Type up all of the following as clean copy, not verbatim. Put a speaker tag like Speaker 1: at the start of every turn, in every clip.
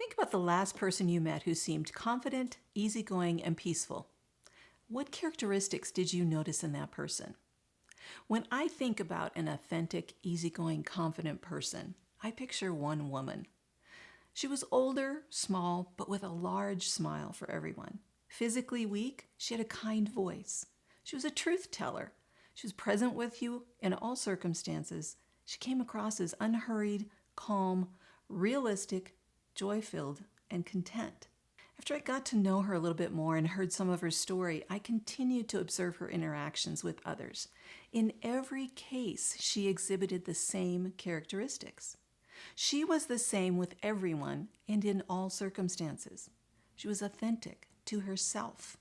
Speaker 1: Think about the last person you met who seemed confident, easygoing, and peaceful. What characteristics did you notice in that person? When I think about an authentic, easygoing, confident person, I picture one woman. She was older, small, but with a large smile for everyone. Physically weak, she had a kind voice. She was a truth teller. She was present with you in all circumstances. She came across as unhurried, calm, realistic, joy-filled, and content. After I got to know her a little bit more and heard some of her story, I continued to observe her interactions with others. In every case, she exhibited the same characteristics. She was the same with everyone and in all circumstances. She was authentic to herself.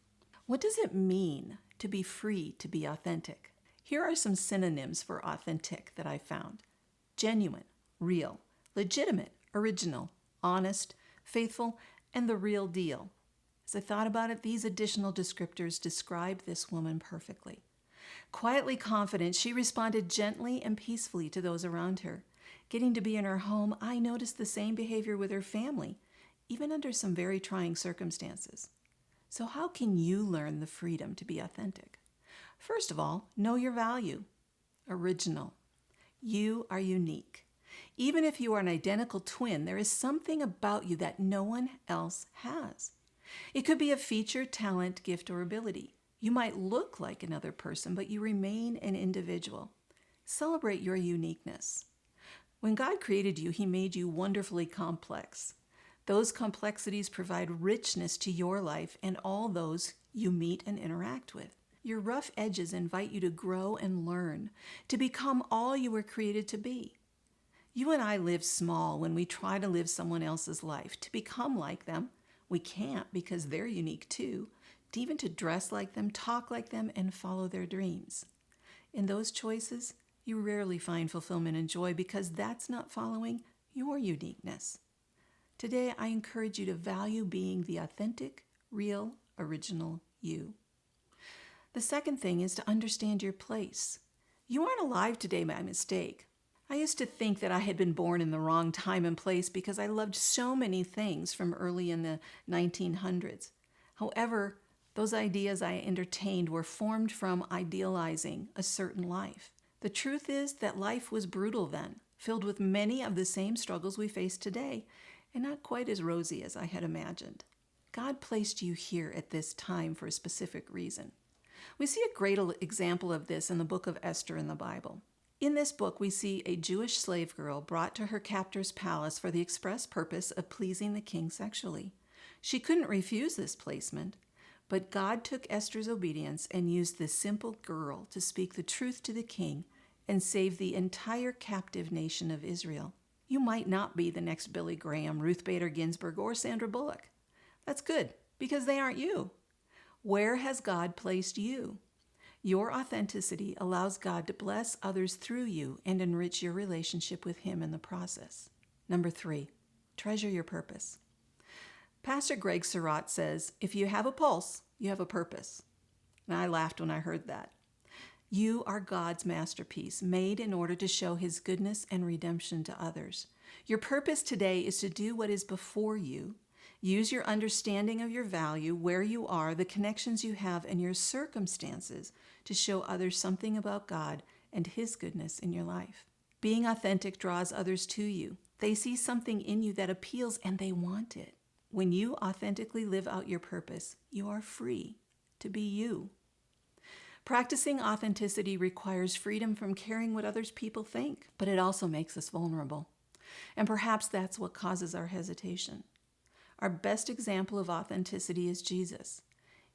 Speaker 1: What does it mean to be free to be authentic? Here are some synonyms for authentic that I found. Genuine, real, legitimate, original, honest, faithful, and the real deal. As I thought about it, these additional descriptors describe this woman perfectly. Quietly confident, she responded gently and peacefully to those around her. Getting to be in her home, I noticed the same behavior with her family, even under some very trying circumstances. So how can you learn the freedom to be authentic? First of all, know your value. Original. You are unique. Even if you are an identical twin, there is something about you that no one else has. It could be a feature, talent, gift, or ability. You might look like another person, but you remain an individual. Celebrate your uniqueness. When God created you, He made you wonderfully complex. Those complexities provide richness to your life and all those you meet and interact with. Your rough edges invite you to grow and learn, to become all you were created to be. You and I live small when we try to live someone else's life, to become like them. We can't because they're unique too, even to dress like them, talk like them, and follow their dreams. In those choices, you rarely find fulfillment and joy because that's not following your uniqueness. Today, I encourage you to value being the authentic, real, original you. The second thing is to understand your place. You aren't alive today by mistake. I used to think that I had been born in the wrong time and place because I loved so many things from early in the 1900s. However, those ideas I entertained were formed from idealizing a certain life. The truth is that life was brutal then, filled with many of the same struggles we face today, and not quite as rosy as I had imagined. God placed you here at this time for a specific reason. We see a great example of this in the book of Esther in the Bible. In this book, we see a Jewish slave girl brought to her captor's palace for the express purpose of pleasing the king sexually. She couldn't refuse this placement, but God took Esther's obedience and used this simple girl to speak the truth to the king and save the entire captive nation of Israel. You might not be the next Billy Graham, Ruth Bader Ginsburg, or Sandra Bullock. That's good, because they aren't you. Where has God placed you? Your authenticity allows God to bless others through you and enrich your relationship with Him in the process. Number 3, treasure your purpose. Pastor Greg Surratt says, if you have a pulse, you have a purpose. And I laughed when I heard that. You are God's masterpiece, made in order to show His goodness and redemption to others. Your purpose today is to do what is before you. Use your understanding of your value, where you are, the connections you have, and your circumstances to show others something about God and His goodness in your life. Being authentic draws others to you. They see something in you that appeals and they want it. When you authentically live out your purpose, you are free to be you. Practicing authenticity requires freedom from caring what others people think, but it also makes us vulnerable. And perhaps that's what causes our hesitation. Our best example of authenticity is Jesus.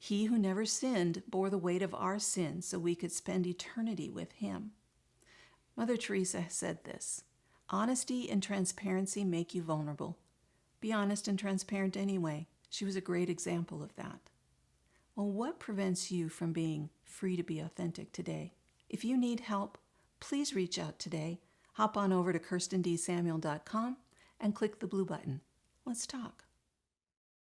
Speaker 1: He who never sinned bore the weight of our sins so we could spend eternity with Him. Mother Teresa said this, "Honesty and transparency make you vulnerable. Be honest and transparent anyway." She was a great example of that. Well, what prevents you from being free to be authentic today? If you need help, please reach out today. Hop on over to KirstenDSamuel.com and click the blue button. Let's talk.